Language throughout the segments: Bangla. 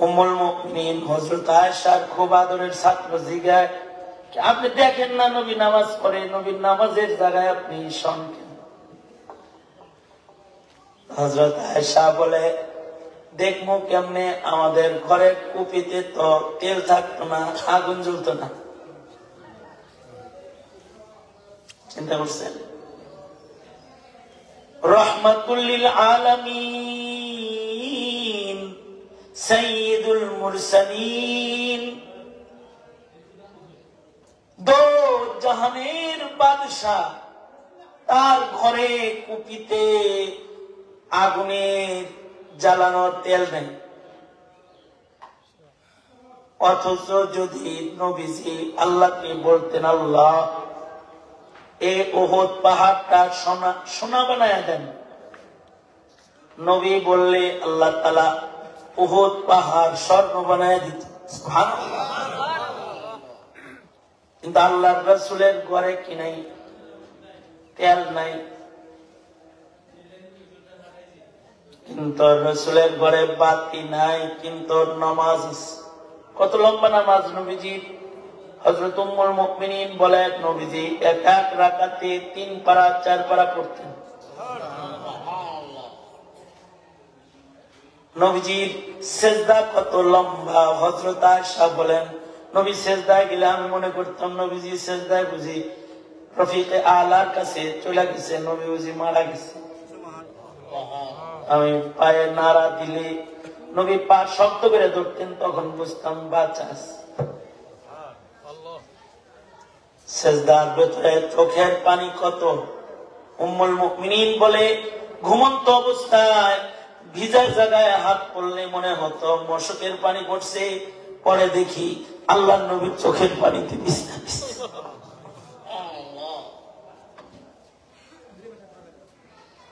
উম্মুল মুমিনিন হযরত আয়েশার খুব আদরের ছাত্র জিজ্ঞাসা, আপনি দেখেন না নবী নামাজ পড়ে, নবীর নামাজের জায়গায় আপনি শোন কেন? হযরত আয়েশা বলে, দেখবো কেমনে, আমাদের ঘরের কুপিতে তো তেল থাকতো না, আগুন জ্বলতো না। চিন্তা করছেন? রহমাতুল লিল আলামিন, সাইয়্যিদুল মুরসালিন, দো জাহানের বাদশাহ, তার ঘরে কুপিতে আগুনের জ্বালানোর তেল নেই। অথচ যদি নবীজি আল্লাহকে বলতেন, আল্লাহ এই উহুদ পাহাড়টা সোনা বানায় দেন, নবী বললে আল্লাহ তাআলা উহুদ পাহাড় স্বর্ণ বানায় দিত। সুবহানাল্লাহ। কিন্তু আল্লাহর রাসূলের ঘরে কি নাই? তেল নাই। কিন্তু রাসূলের ঘরে বাতি নাই, কিন্তু নামাজ আছে। কত লম্বা নামাজ নবীজি! হযরত উম্মুল মুমিনিন বলেন, নবীজি এক এক রাকাতে 3 পারা 4 পারা পড়তেন। নবীজির সিজদা কত লম্বা! হযরত আয়েশা বলেন, নবী সিজদায় গেলে আমি মনে করতাম নবীজি সিজদায় বুঝি রফিকে আলার কাছে চলে গেছে, নবী বুঝি মারা গেছে। আমি পায়ে নাড়া দিলে নবী পা শক্ত করে ধরতেন, তখন বুঝতাম বাঁচা আছে। সিজদার ভেতরে চোখের পানি কত! উম্মুল মুমিনিন বলে, ঘুমন্ত অবস্থায় ভিজা জায়গায় হাত পড়লে মনে হতো মশকের পানি পড়ছে, পরে দেখি আল্লাহর নবীর চোখের পানিতে ভিজতে ভিজতে।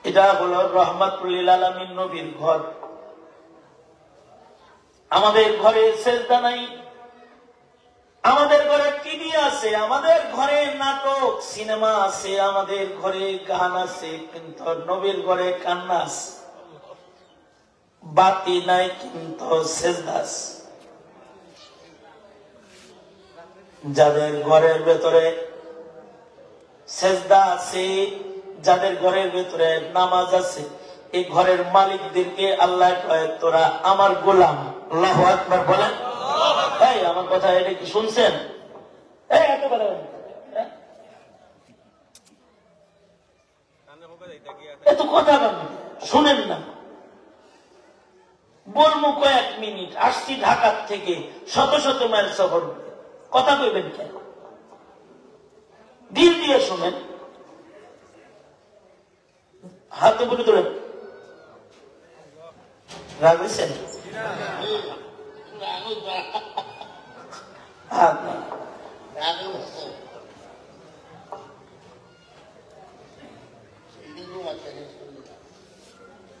এটা হলো রহমাতুল লিল আলামিন নবীর ঘর। আমাদের ঘরে সিজদা নাই, আমাদের ঘরে টিভি আছে, আমাদের ঘরে নাটক সিনেমা আছে, আমাদের ঘরে গান আছে, কিন্তু নবীর ঘরে কান্না আছে। বাতি নাই, কিন্তু সিজদা আছে। যাদের ঘরের ভেতরে সিজদা আছে, যাদের ঘরের ভেতরে নামাজ আছে, এই ঘরের মালিকদেরকে আল্লাহ কয়, তোরা আমার গোলাম। আল্লাহু আকবার বলেন। এই আমার কথা এটা কি শুনছেন? এত কথা এত কথা শুনেন না, বলবো কয়েক মিনিট। আসছি ঢাকার থেকে, শত শত মাইল সফর, কথা কইবেন কেন? দিল দিয়ে শুনেন। হাত উপরে তোলেন। রাগ হয়েছেন?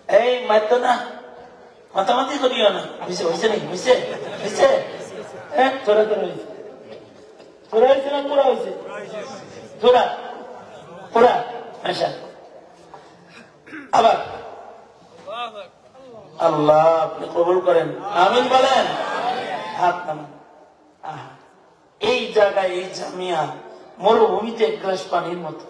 এই মাত্র না, মাতামাতি করিও না। হয়েছে নাকি? হয়েছে হয়েছে তোরা তোরা হয়েছে, তোরা হয়েছে না পুরা হয়েছে? তোরা পুরা। আচ্ছা, আবার আল্লাহ আপনি কবুল করেন, আমিন বলেন। হাত নামান। এই জায়গায় এই জামিয়া মরুভূমিতে এক গ্লাস পানির মতো।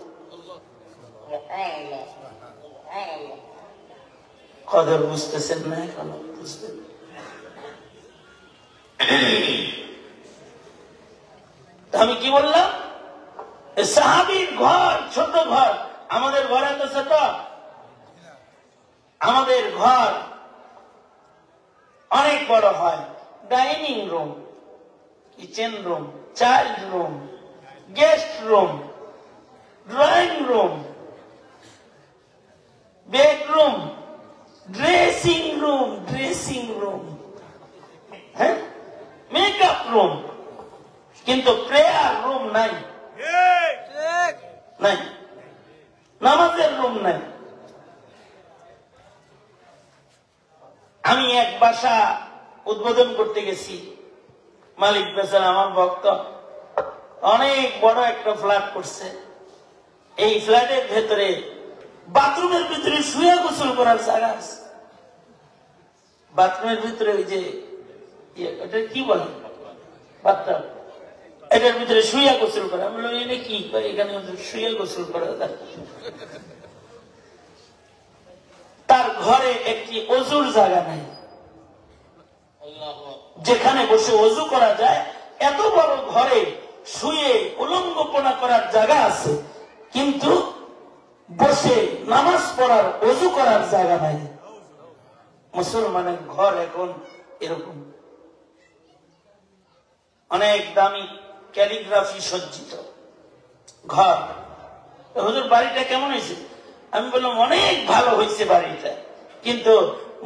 কদর বুঝতেছেন না এখনো? বুঝতেন? আমি কি বললাম? সাহাবীর ঘর ছোট ঘর, আমাদের ঘর এত ছোট? আমাদের ঘর অনেক বড় হয়। Dining room, kitchen room, child room, guest room, drawing room, bedroom, dressing room, হ্যাঁ, মেকআপ রুম, কিন্তু প্রেয়ার রুম নাই, নাই, নামাজের রুম নাই। আমি এক বাসা উদ্বোধন করতে গেছি, মালিক বেচারা আমার ভক্ত, অনেক বড় একটা ফ্ল্যাট করছে। এই ফ্ল্যাটের ভেতরে বাথরুমের ভিতরে শুয়ে গোসল করার জায়গা আছে। বাথরুমের ভিতরে ওই যে এটা কি বলে বাথটাব, এটার ভিতরে শুইয়া গোসল করে। আমি বললাম এটা কি, এখানে শুইয়া গোসল করা যায়। তার ঘরে একটি অজুর জায়গা নাই, যেখানে বসে অজু করা যায়। এত বড় ঘরে শুয়ে উলঙ্গপনা করার জায়গা আছে, কিন্তু বসে নামাজ পড়ার অজু করার জায়গা নাই। মুসলমানের ঘর এখন এরকম, অনেক দামি ক্যালিগ্রাফি সজ্জিত ঘর। হুজুর বাড়িটা কেমন হয়েছে? আমি বললাম অনেক ভালো হয়েছে বাড়িটা, কিন্তু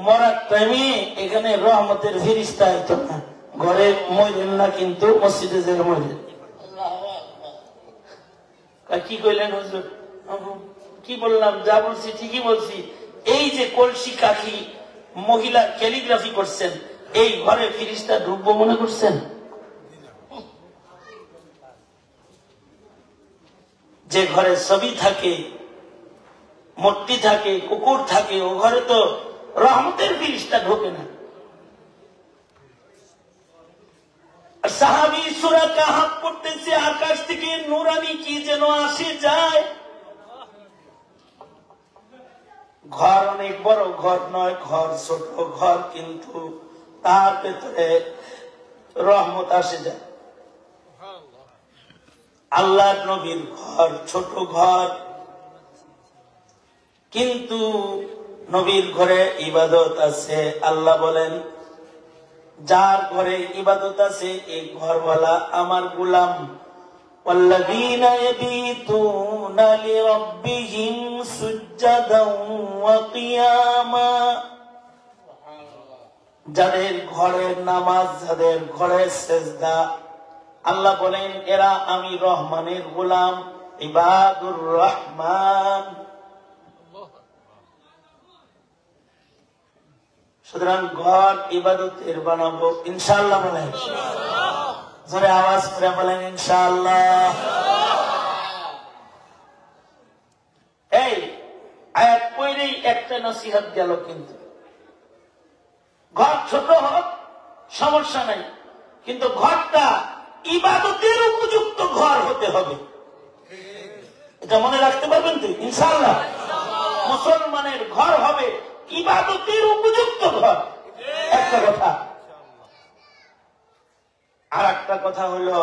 মরার টাইমে এখানে রহমতের ফেরেশতা আইতো না, ঘরে মইলেন না, কিন্তু মসজিদে যে মইলেন। কি কইলেন হুজুর? কি বললাম, যা বলছি ঠিকই বলছি। এই যে কলসি কাঠি মহিলা ক্যালিগ্রাফি করছেন, এই ঘরে ফেরেশতা ঢুকবো মনে করছেন? যে ঘরে ছবি থাকে, মূর্তি থাকে, কুকুর থাকে, ও ঘরে তো রহমতের ফেরেশতা ঢোকে না। সাহাবী সূরা কাহাফ পড়তেছে, আকাশ থেকে নূরানি কি যেন আসে যায়। ঘর অনেক বড় ঘর নয়, ঘর ছোট ঘর, কিন্তু তার ভেতরে রহমত আসে যায়। আল্লাহর নবীর ঘর ছোট ঘর, কিন্তু নবীর ঘরে ইবাদত আছে। আল্লাহ বলেন, যার ঘরে ইবাদত আছে এই ঘরওয়ালা আমার গোলাম। والذين يبيتون لربهم سجدا وقياما, যাদের ঘরে নামাজ, যাদের ঘরে সেজদা, আল্লাহ বলেন এরা আমি রহমানের গোলাম, ইবাদুর রহমান। সুতরাং ঘর ইবাদতের বানাবো ইনশাআল্লাহ। বলেন জোরে আওয়াজ করে বলেন ইনশাআল্লাহ। এই আয়াত পড়েই একটা নসিহত গেল, কিন্তু ঘর ছোট হোক সমস্যা নাই, কিন্তু ঘরটা ইবাদতের উপযুক্ত ঘর হতে হবে। এটা মনে রাখতে পারবেন তো ইনশাআল্লাহ? মুসলমানের ঘর হবে ইবাদতের উপযুক্ত ঘর, একটা কথা। আর একটা কথা হলো,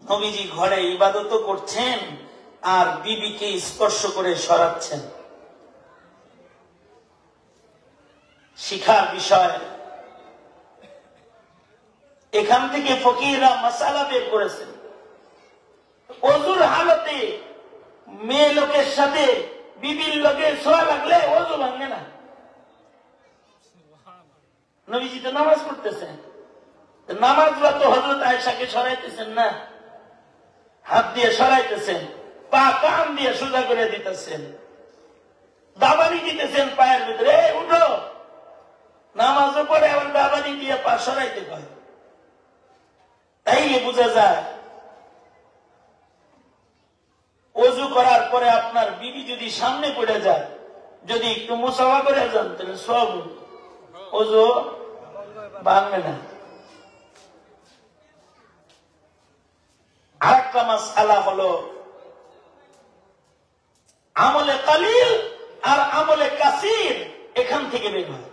নবীজি ঘরে ইবাদত করছেন আর বিবিকে স্পর্শ করে সরাচ্ছেন। শিখার বিষয়, এখান থেকে ফকিররা মাসালা বের করেছেন। ওযুর হালতে মেয়ে লোকের সাথে বিবির লোকে ছোঁয়া লাগলে ওযু ভাঙে না। নবীজি তো নামাজ পড়তেছেন, নামাজ তো হযরত আয়েশাকে সরাইতেছেন না, হাত দিয়ে সরাইতেছেন, পা কান দিয়ে সোজা করে দিতেছেন, দাবানি দিতেছেন পায়ের ভিতরে, উঠো। নামাজও পড়ে আবার দাবানি দিয়ে পা সরাইতে পারে। তাইলে বোঝা যায় ওযু করার পরে আপনার বিবি যদি সামনে পড়ে যায়, যদি একটু মুসাফা করে যান, তাহলে সব ওযু ভাঙবে না। আরেকটা মাসআলা হলো আমলে কালিল আর আমলে কাসির, এখান থেকে বের হয়।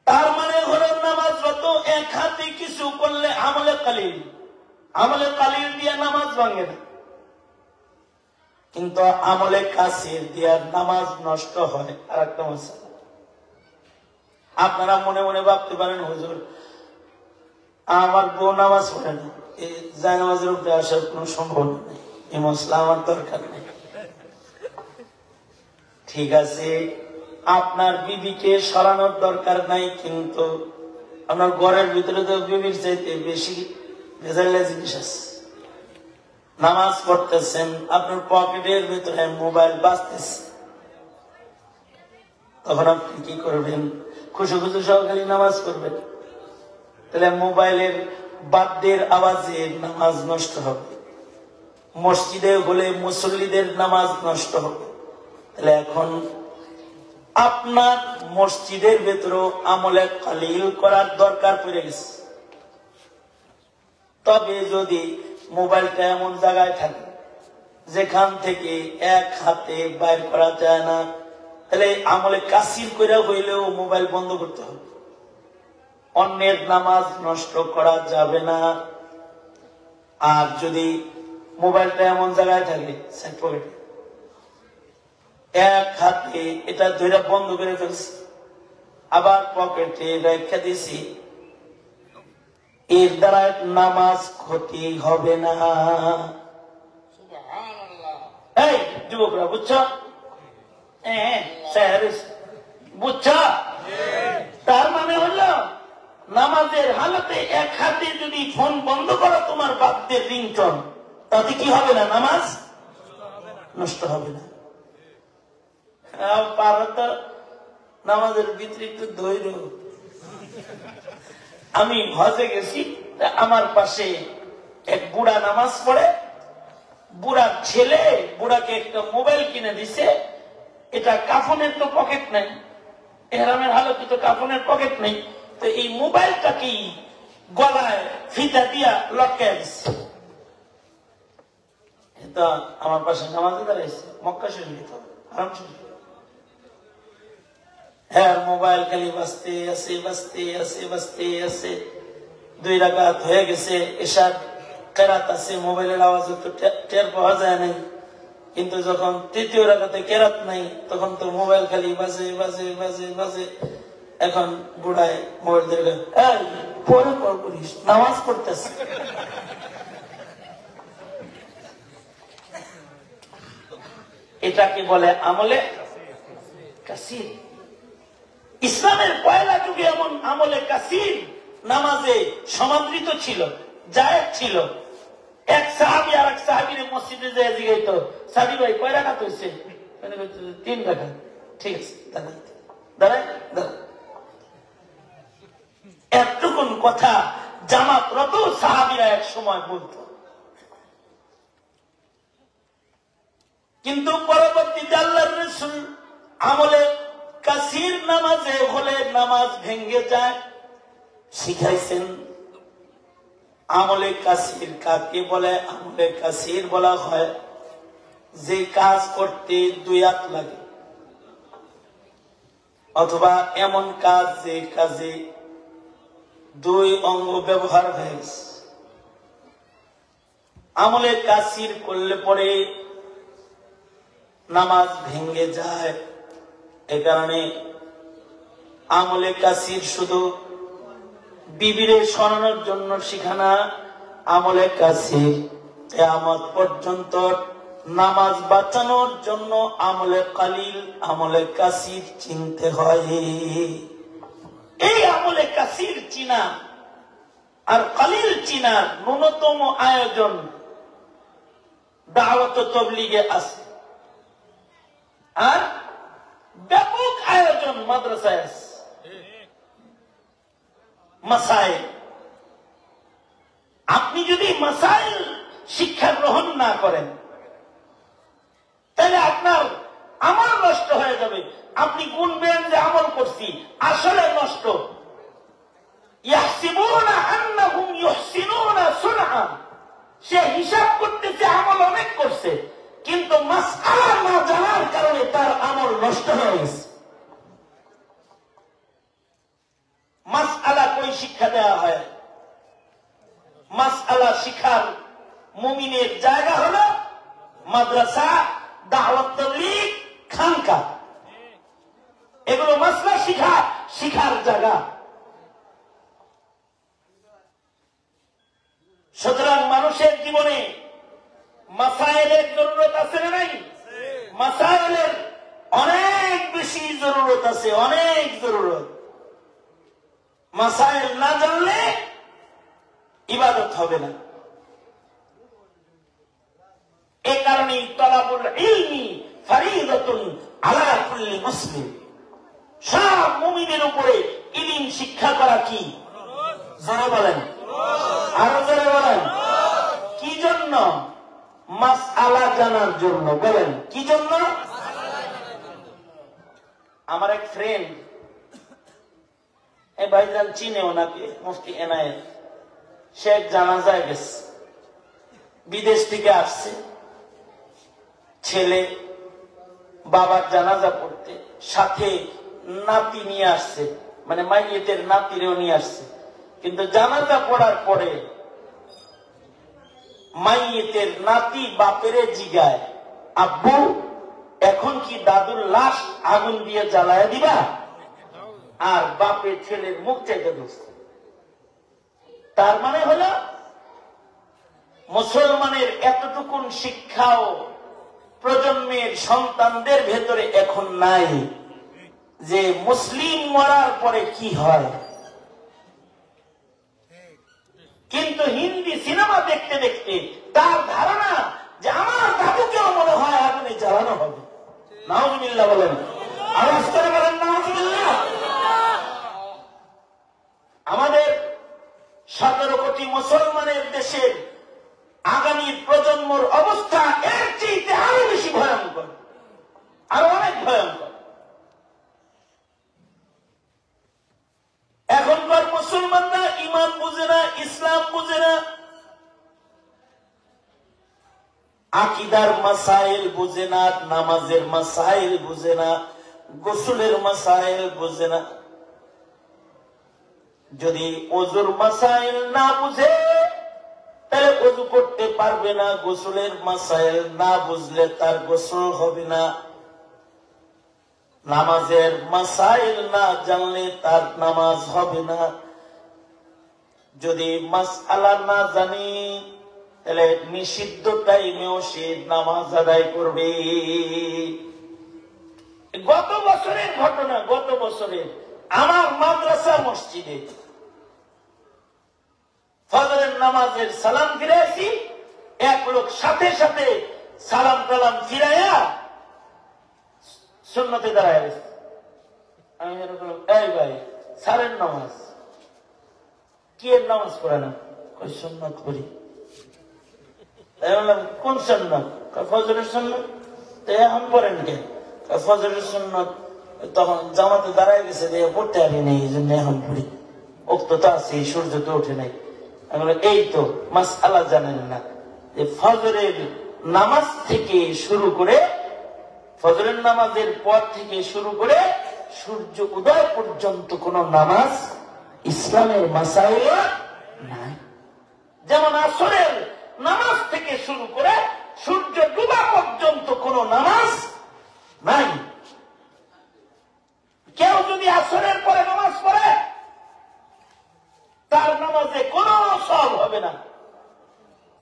তার মানে হলো নামাজ যত এক হাতে কিছু করলে আমলে কালিল, আমলে কালিল দিয়ে নামাজ ভাঙে না, কিন্তু আমলে কাসির দিয়ে নামাজ নষ্ট হয়। আর একটা মাসআলা, আপনারা মনে মনে ভাবতে পারেন হুজুর আমার বউ নামাজ পড়ে না, এই জায়নামাজের উপরে আসার কোন সম্ভাবনা নেই, এই মশলা আমার দরকার নেই। ঠিক আছে, আপনার বিবিকে সরানোর দরকার নাই, কিন্তু আপনার ঘরের ভিতরে তো বিবির চাইতে বেশি ভেজাইলা জিনিস আছে। নামাজ পড়তেছেন, আপনার পকেটের ভিতরে মোবাইল বাজতেছে, তখন আপনি কি করবেন? খুশি খুশি সহকারী নামাজ করবেন, তাহলে মোবাইলের বাদ্যের আওয়াজে নামাজ নষ্ট হবে। মসজিদে হলে মুসল্লিদের নামাজ নষ্ট হবে। তাহলে এখন আপনার মসজিদের ভেতরেও আমলে কালিল করার দরকার পড়ে গেছে। তবে যদি মোবাইলটা এমন জায়গায় থাকে যেখান থেকে এক হাতে বাইর করা যায় না, তাহলে আমলে কাসির করে হইলেও মোবাইল বন্ধ করতে হবে। অন্যের নামাজ নষ্ট করা যাবে না। আর যদি মোবাইলটা এমন জায়গায় থাকে সাইড পকেটে, এক হাতে এটা ধরে বন্ধ করে ফেলছি, আবার পকেটে রেখে দিছি, এর দ্বারা নামাজ ক্ষতি হবে না। এই যুবকরা বুঝছ? বুঝছ? তার মানে হলো নামাজের হালতে এক হাতে যদি ফোন বন্ধ করো তোমার বাদ্যের রিংটন, তাতে কি হবে না? নামাজ নষ্ট হবে না। নামাজের ভিতরে একটু ধৈর্য। আমি হজে গেছি, আমার পাশে এক বুড়া নামাজ পড়ে, বুড়ার ছেলে বুড়াকে একটা মোবাইল কিনে দিছে। এটা কাফনের তো পকেট নেই, এহরামের হালতে তো কাফনের পকেট নেই, তো এই মোবাইলটাকেই গলায় ফিতা দিয়া লটকায় দিচ্ছে। এটা আমার পাশে নামাজে দাঁড়াইছে, মক্কা শরীফ তো হারাম শরীফ। হ্যাঁ, মোবাইল খালি বাজতে আছে, বাজতে আছে, বাজতে আছে। 2 রাকাত হয়ে গেছে, এশার কেরাত আছে, মোবাইলের আওয়াজ তো টের পাওয়া যায় নাই। কিন্তু যখন 3য় রাকাতে কেরাত নাই, তখন তো মোবাইল খালি বাজে বাজে বাজে বাজে। এখন বুড়ায় মোবাইল ধরে পরে কল করিস, নামাজ পড়তেছে। এটাকে বলে আমলে কাসির। ইসলামের পয়লা যুগে এমন আমলে কাসির নামাজে সমাদৃত ছিল, জায়েজ ছিল। এক সাহাবী আর এক সাহাবীর মসজিদে যায় জিগাইতো, সাহাবী ভাই কয় রাকাত হইছে? 3 রাকাত। ঠিক আছে, দাঁড়ায় দাঁড়ায়। এতটুকুন কথা জামাতরত সাহাবীরা এক সময় বলতো। কিন্তু পরবর্তীতে আল্লাহর রাসূল আমলে কাসির নামাজে হলে নামাজ ভেঙে যায় শিখাইছেন। আমলে কাসির কাকে বলে? আমলে কাসির বলা হয় যে কাজ করতে 2 হাত লাগে, অথবা এমন কাজ যে কাজে 2 অঙ্গ ব্যবহার হয়েছে। আমলে কাসির করলে পরে নামাজ ভেঙে যায়। এ কারণে আমলে কাসির শুধু বিবিরে সরানোর জন্য শিখানা। আমলে কাসির কিয়ামত পর্যন্ত নামাজ বাঁচানোর জন্য আমলে কালিল, আমলে কাসির চিনতে হয়। এই আমলে কাসির চিনা আর কালিল চিনার ন্যূনতম আয়োজন দাওয়াত ও তাবলীগে আছে, আর ব্যাপক আয়োজন মাদ্রাসায় আছে। মাসাইল, আপনি যদি মাসাইল শিক্ষা গ্রহণ না করেন তাহলে আপনার আমল নষ্ট হয়ে যাবে। আপনি গুনবেন যে আমল করছি, আসলে নষ্ট। ইয়াহসিবুনা আন্নাহুম ইউহসিনুনা সুনআ, সে হিসাব করতেছে আমল অনেক করছে, কিন্তু মাসআলা না জানার কারণে তার আমল নষ্ট হয়ে গেছে। মাসআলা কই শিক্ষা দেওয়া হয়? মাসআলা শিখার মুমিনের জায়গা হলো মাদ্রাসা, দাওয়াত, তাবলীগ, খানকা। এগুলো মাসলা শিখার জায়গা। সুতরাং মানুষের জীবনে মাসাইলের জরুরত আছে না নাই? মাসাইলের অনেক বেশি জরুরত আছে, অনেক জরুরত। মাসাইল না জানলে ইবাদত হবে না। এ কারণে তলাবুল ইলমি ফরিদাতুন আলা কুল্লি মুসলিম, সব মুমিনের উপরে ইলম শিক্ষা করা কি? জোরে বলেন, আরো জোরে বলেন। কি জন্য? মাসআলা জানার জন্য। বলেন কি জন্য? আমার এক ফ্রেন্ড, এই ভাইজান চিনে ওনাকে, মুফতি এনায়েত, সে এক জানাজায় গেছে, বিদেশ থেকে আসছে, ছেলে বাবার জানাজা পড়তে, সাথে নাতি নিয়ে আসছে, মানে মাইয়েতের নাতিরেও নিয়ে আসছে। কিন্তু জানাজা পড়ার পরে মাইয়েতের নাতি বাপেরে জিগায়, আব্বু এখন কি দাদুর লাশ আগুন দিয়ে জ্বালায় দিবা? আর বাপের ছেলের মুখ চাইতে ধরছে। তার মানে হলো মুসলমানের এতটুকুন শিক্ষাও প্রজন্মের সন্তানদের ভেতরে এখন নাই, যে মুসলিম মরার পরে কি হয়। কিন্তু হিন্দি সিনেমা দেখতে দেখতে তার ধারণা যে আমার দাদুকেও মনে হয় আগুনে জ্বালানো হবে। নাউজুবিল্লাহ বলেন, আওয়াজ করে বলেন নাউজুবিল্লাহ। আমাদের 17 কোটি মুসলমানের দেশের আগামী প্রজন্মর অবস্থা এর চেয়ে আরো বেশি ভয়ঙ্কর, আরো অনেক ভয়ঙ্কর। এখনকার মুসলমানরা ইমান বুঝে না, ইসলাম বুঝে না, আকীদার মাসাইল বুঝে না, নামাজের মাসাইল বুঝে না, গোসলের মাসাইল বুঝে না। যদি ওযুর মাসাইল না বুঝে তাহলে ওযু করতে পারবে না, গোসলের মাসাইল না বুঝলে তার গোসল হবে না, নামাজের মাসাইল না জানলে তার নামাজ হবে না। যদি মাসআলা না জানি তাহলে নিষিদ্ধ টাইমেও সে নামাজ আদায় করবে। গত বছরের ঘটনা, গত বছরের আমার মাদ্রাসা মসজিদে ফজরের নামাজের সালাম ফিরাইছি, এক লোক সাথে সাথে সালাম টালাম ফিরাইয়া সুন্নতে দাঁড়ায় গেছে। আমি এরকম, এই ভাই সারের নামাজ কি এর নামাজ পড়ে না? কই সুন্নত করি। কোন সুন্নত? ফজরের সুন্নত। এখন পড়েন কে? ফজরের সুন্নত তখন জামাতে দাঁড়ায় গেছে, দিয়ে পড়তে পারি নেই, এই জন্য এখন পড়ি। ওক্ত তো আছে, সূর্য তো ওঠে নাই। এই তো মাসআলা জানেন না যে ফজরের নামাজ থেকে শুরু করে, ফজরের নামাজের পর থেকে শুরু করে সূর্য উদয় পর্যন্ত কোন নামাজ ইসলামের মাসাইল নাই। যেমন আসরের নামাজ থেকে শুরু করে সূর্য ডুবা পর্যন্ত কোন নামাজ নাই। কেউ যদি আসরের পরে নামাজ পড়ে তার নামাজে কোনো সওয়াব হবে না।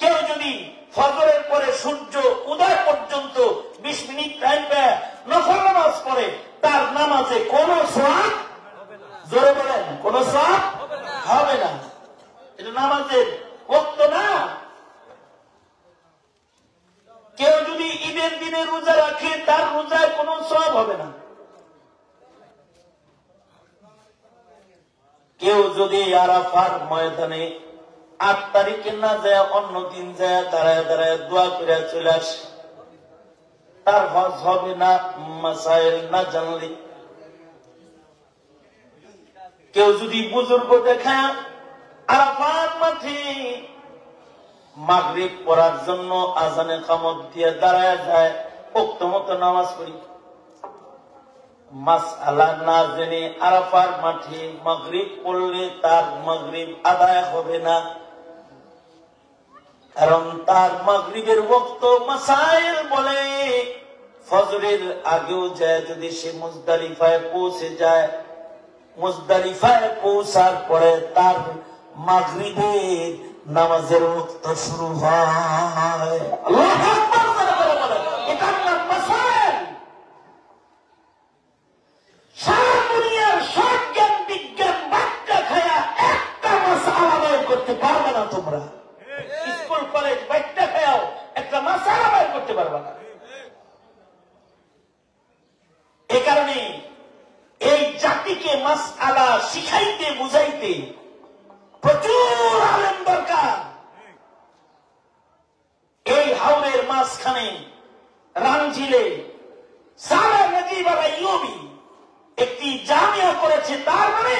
কেউ যদি ফজরের পরে সূর্য উদয় পর্যন্ত 20 মিনিট টাইম পেয়ে নফল নামাজ পড়ে তার নামাজে কোনো সওয়াব, জোরে বলেন, কোনো সওয়াব হবে না। এটা নামাজের ওয়াক্ত না। কেউ যদি ঈদের দিনে রোজা রাখে তার রোজায় কোনো সওয়াব হবে না। কেউ যদি আরাফার ময়দানে 8 তারিখে না যায়, অন্য দিন যায় দাঁড়ায় দাঁড়ায় দোয়া করে চলে আসে, তার হজ হবে না মাসাইল না জানলে। কেউ যদি বুজুর্গ দেখায় আরাফাত মাঠে মাগরিব পড়ার জন্য আজানে কামত দিয়ে দাঁড়ায় যায়, ওক্ত মতো নামাজ পড়ি, মাসআলা না জেনে আরাফার মাঠে মাগরিব পড়লে তার মাগরিব আদায় হবে না। কারণ তার মাগরিবের ওয়াক্ত মাসাইল বলে ফজরের আগেও যায়। যদি সে মুজদালিফায় পৌঁছে যায়, মুজদালিফায় পৌঁছার পরে তার মাগরিবের নামাজের ওয়াক্ত শুরু হয়। আল্লাহু আকবার। এটার নাম মাসাইল। সারা দুনিয়ার সব জ্ঞান বিজ্ঞান বাক্কা খায়া একটা মাসআলা বের করতে পারবে না তোমরা। স্কুল কলেজ বাক্কা খায়াও একটা মাসআলা বের করতে পারবে না। এই কারণে এই জাতিকে মাসআলা শিখাইতে বুঝাইতে প্রচুর আলেম দরকার। এই হাওরের মাঝখানে রামঝিলে সারা নজিব আল আইয়ুবী একটি জামিয়া করেছে, তার মানে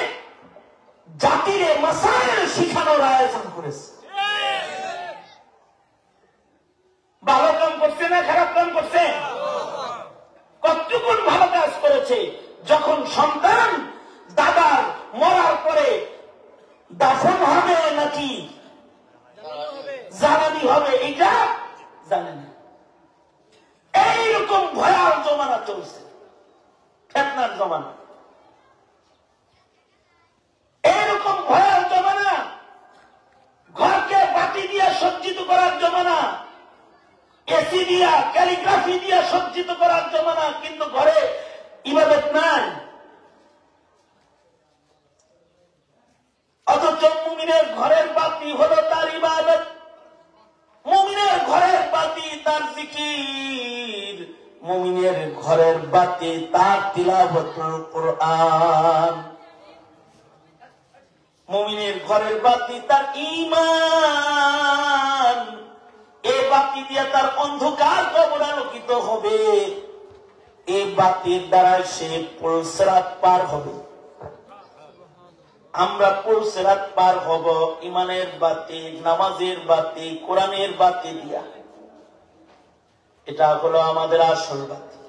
জাতির মাসাইল শিখানোর আয়োজন করেছে। ভালো কাম করছে না খারাপ কাম করছে? কতটুকুন ভালো কাজ করেছে। যখন সন্তান দাদার মরার পরে দাফন হবে নাকি জ্বালানি হবে এটা জানে না। এইরকম ভয়াল জমানা চলছে, ফেতনার জমানা, এইরকম ভয়াল জমানা। ঘরকে বাতি দিয়া সজ্জিত করার জমানা, এসি দিয়া ক্যালিগ্রাফি দিয়া সজ্জিত করার জমানা, কিন্তু ঘরে ইবাদত নাই। অথচ মুমিনের ঘরের বাতি হলো তার ইবাদত, মুমিনের ঘরের বাতি তার জিকির, মুমিনের ঘরের বাতি তার তিলাওয়াতুল কুরআন, মুমিনের ঘরের বাতি তার ঈমান। এই বাতি দিয়ে তার অন্ধকার কবর আলোকিত হবে, এই বাতির দ্বারা সে পুলসিরাত পার হবে। আমরা পুলসিরাত পার হব ইমানের বাতি, নামাজের বাতি, কোরআনের বাতি দিয়া। এটা হলো আমাদের আসল বাতি।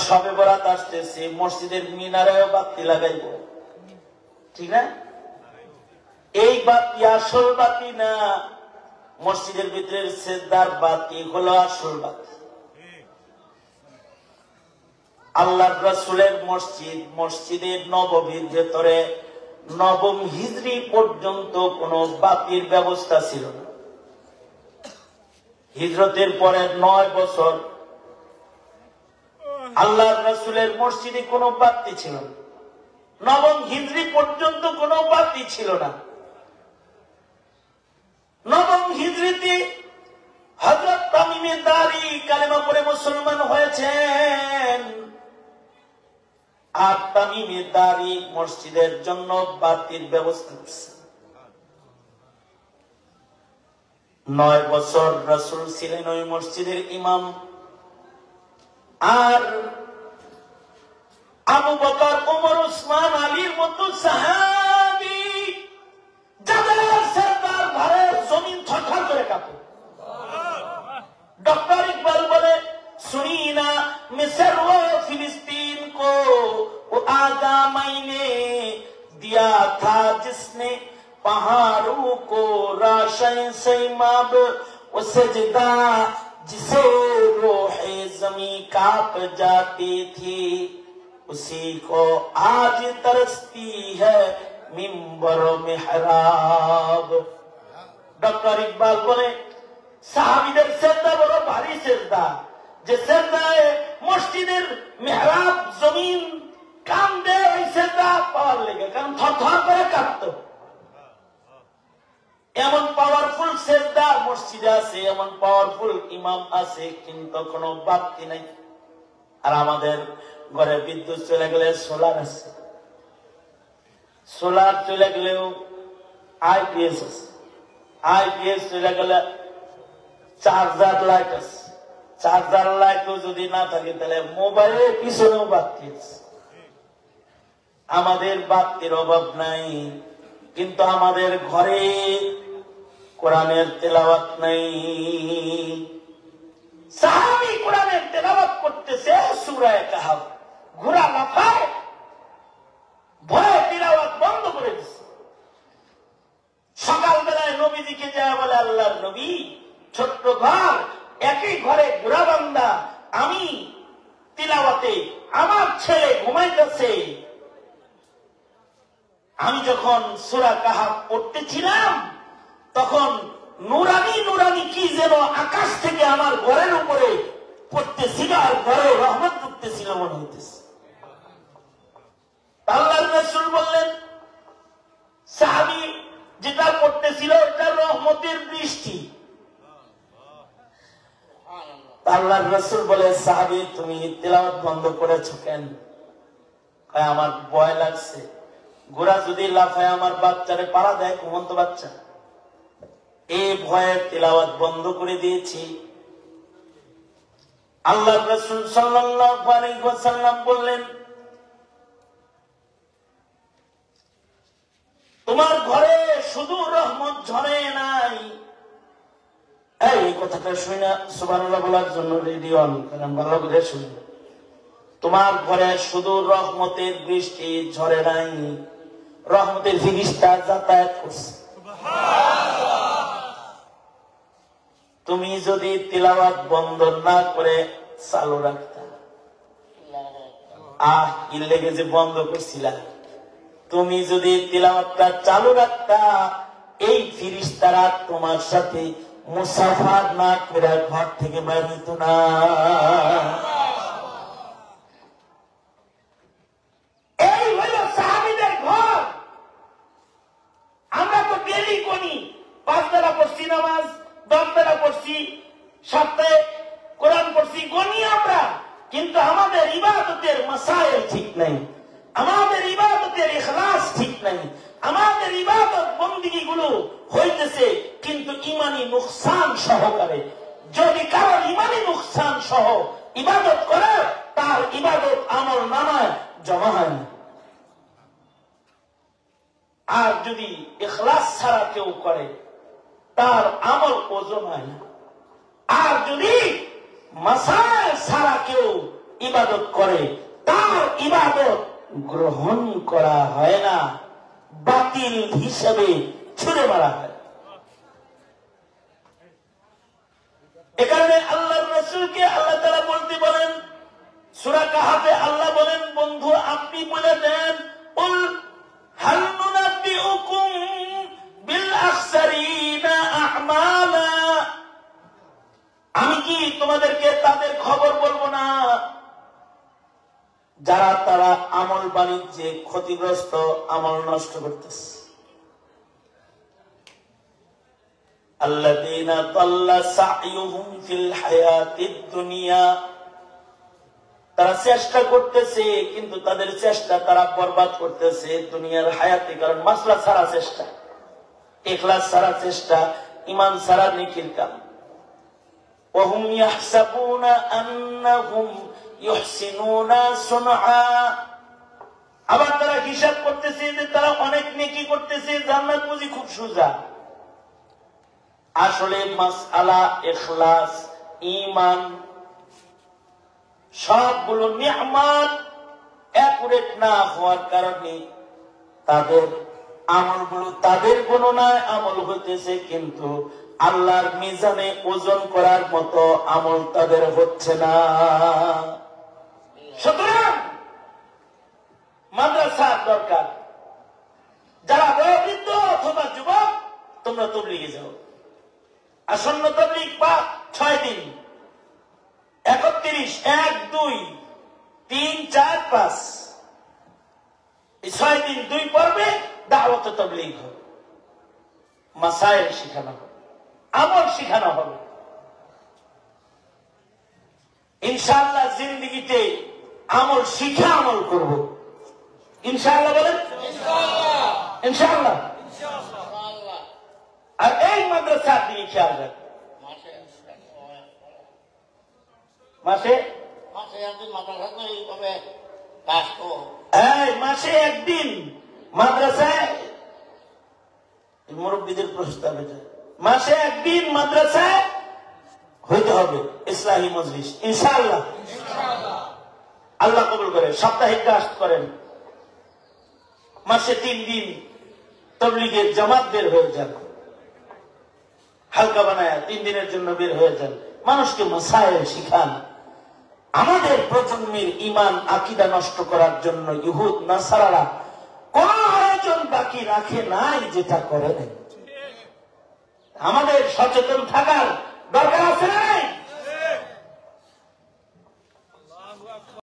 শবে বরাত আসতেছে, মসজিদের মিনারেও বাতি লাগাইব, ঠিক না? এই বাতি আসল বাতি না, মসজিদের ভিতরে সেজদার বাতি হলো আসল বাতি। আল্লাহর রাসূলের মসজিদ, মসজিদের নববীর ভেতরে নবম হিজরি পর্যন্ত কোন বাতির ব্যবস্থা ছিল না। হিজরতের পরে 9 বছর আল্লাহর রাসূলের মসজিদে কোনো বাতি ছিল না। নবম হিজরি পর্যন্ত কোনো বাতি ছিল না। নবম হিজরিতে হযরত তামিমে দারি কালেমা পড়ে মুসলমান হয়েছেন। আর তামিমে দারি মসজিদের জন্য বাতির ব্যবস্থা করছে। 9 বছর রাসূল ছিলেন ওই মসজিদের ইমাম। আর আবু বকর, ওমর, উসমান, আলীর মতো সাহাবী যাদের সরদার ঘরের জমিন থরথর করে কাঁপে। डॉक्टर इकबाल बोले सुनी ना मिस्र व फिलिस्तीन को वो आगा मैंने दिया था जिसने पहाड़ों को राशन से माब वो सजदा जिसे रोहे जमी कांप जाती थी उसी को आज तरसती है मिंबर मेहराब। डॉक्टर इकबाल बोले সাহাবীদের সেজদা বড় ভারী সেজদা, যে সেজদায় মসজিদের মেহরাব জমিন কান্দে, ওই সেজদা পাওয়ার লেগে, কারণ থরথর করে কাঁপতো। এমন পাওয়ারফুল সেজদা মসজিদে আছে, এমন পাওয়ারফুল ইমাম আছে, কিন্তু কোনো বাতি নাই। আর আমাদের ঘরে বিদ্যুৎ চলে গেলে সোলার আছে, সোলার চলে গেলেও আইপিএস আছে, আইপিএস চলে গেলে চার্জার লাইট আছে, চার্জার লাইটও যদি না থাকে তাহলে মোবাইলের পিছনেও বাতি আছে। আমাদের বাতির অভাব নাই, কিন্তু আমাদের ঘরে কোরআনের তেলাওয়াত নাই। সাহাবী কোরআনের তেলাওয়াত করতেছে সূরা কাহফ, ঘোড়া লাফায়, ভয়ে তেলাওয়াত বন্ধ করে দিচ্ছে। সকালবেলায় নবীজিকে যায় বলে, আল্লাহর নবী, ছোট্ট ঘর, একই ঘরে বুড়া বান্দা, আমি তিলাওয়াতে, আমার ছেলে ঘুমাইতেছে। আমি যখন সূরা কাহফ পড়তেছিলাম তখন নুরানি নুরানি কি যেন আকাশ থেকে আমার ঘরের উপরে পড়তেছিল, আর ঘরে রহমত পড়তেছিল মনে হইতেছে। আল্লাহর রাসূল বললেন, সাহাবী যেটা পড়তেছিল এটা রহমতের বৃষ্টি। আল্লাহর রাসূল বলে, সাহাবী তুমি তিলাওয়াত বন্ধ করেছো কেন? আমার ভয় লাগছে, ঘোড়া যদি লাফায় আমার বাচ্চারে পাড়া দেয়, ঘুমন্ত বাচ্চা, এই ভয়ে তিলাওয়াত বন্ধ করে দিয়েছি। আল্লাহর রাসূল সাল্লাল্লাহু আলাইহি ওয়াসাল্লাম বললেন, তোমার ঘরে শুধু রহমত ঝরে নাই। এই কথাটা শুনে না সুবহানাল্লাহ বলার জন্য রেডি হন, কারণ ভালো করে শুনে। তোমার ঘরে শুধু রহমতের বৃষ্টি ঝরে নাই, রহমতের ফিরিস্তা যাতায়াত করছে। তুমি যদি তিলাওয়াত বন্ধ না করে চালু রাখতা, কি লেগে যে বন্ধ করছিলা, তুমি যদি তিলাওয়াতটা চালু রাখতা, এই ফিরিস্তারা তোমার সাথে মুসাফার না করে ঘর থেকে বের হইত না। এই হইল সাহাবীদের ঘর। আমরা তো ডেলি করি, 5 বেলা পড়ছি নামাজ, 10 বেলা পড়ছি, সপ্তাহে কোরআন পড়ছি, গনি আমরা, কিন্তু আমাদের ইবাদতের মাসাইল ঠিক নাই, আমাদের ইবাদতের ইখলাস ঠিক নাই, আমাদের ইবাদত বন্দেগী গুলো হইতেছে কিন্তু ইমানি নুকসান সহকারে। যদি কারোর ইমানি নুকসান সহ ইবাদত করে, তার ইবাদত আমল নামায় জমা হয় না। আর যদি ইখলাস ছাড়া কেউ করে, তার আমল ওজন হয় না। আর যদি মাসাইল ছাড়া কেউ ইবাদত করে, তার ইবাদত গ্রহণ করা হয় না, বাতিল হিসেবে ছুড়ে মারা হয়। এ কারণে আল্লাহর রাসূলকে আল্লাহ তাআলা বলতে বলেন, সূরা কাহাফে আল্লাহ বলেন, বন্ধু আপনি বলে দেন, উল হাল নুনাব্বিউকুম বিল আখসারিনা আ'মালা, আমি কি তোমাদেরকে তাদের খবর বলবো না যারা তারা আমল বাণিজ্যে ক্ষতিগ্রস্ত, আমল নষ্ট করতেছে। আল্লাযীনা দাল্লা সা'য়ুহুম ফিল হায়াতিদ দুনিয়া, তারা চেষ্টা করতেছে কিন্তু তাদের চেষ্টা তারা বরবাদ করতেছে দুনিয়ার হায়াতে। কারণ মাসলা ছাড়া চেষ্টা, ইখলাস ছাড়া চেষ্টা, ঈমান ছাড়া নেকির কাম। ওয়াহুম ইয়াহসাবুনা আন্নাহুম ইহসিনুনা সুনআ, আবার তারা হিসাব করতেছে যে তারা অনেক নেকি করতেছে, জান্নাত বুঝি খুব সোজা। আসলে মাসআলা ইখলাস, ঈমান সবগুলো নিয়ামত অ্যাকুরেট না হওয়ার কারণে তাদের আমলগুলো তাদের গণনায় আমল হইতেছে, কিন্তু আল্লাহর মিজানে ওজন করার মতো আমল তাদের হচ্ছে না। সুতরাং মাদ্রাসার দরকার। যারা বয়োবৃদ্ধ অথবা যুবক, তোমরা তাবলীগে যাও। আসন্ন তাবলীগ বা 6 দিন, 31, 1, 2, 3, 4, 5, এই 6 দিন 2 পর্বে দাওয়াত তাবলীগ হবে, মাসাইল শিখানো হবে, আমল শিখানো হবে। ইনশাআল্লাহ জিন্দেগিতে আমল শিখা আমল করব, ইনশাআল্লাহ বলেন, ইনশাআল্লাহ। আর এই মাদ্রাসার দিকে খেয়াল রাখবেন। মাসে একদিন মাদ্রাসায়, মুরব্বীদের প্রস্তাব এটা, মাসে একদিন মাদ্রাসায় হইতে হবে ইসলামী মজলিস, ইনশাআল্লাহ। আল্লাহ কবুল করে। সপ্তাহে কাজ করেন, মাসে 3 দিন তাবলীগের জামাত বের হয়ে যান, হালকা বানায় 3 দিনের জন্য বের হয়ে যান, মানুষকে মাসাইল শিখান। আমাদের প্রজন্মের ঈমান আকীদা নষ্ট করার জন্য ইহুদ নাসারারা কোন আয়োজন বাকি রাখে নাই যেটা করে নাই। আমাদের সচেতন থাকার দরকার আছে না?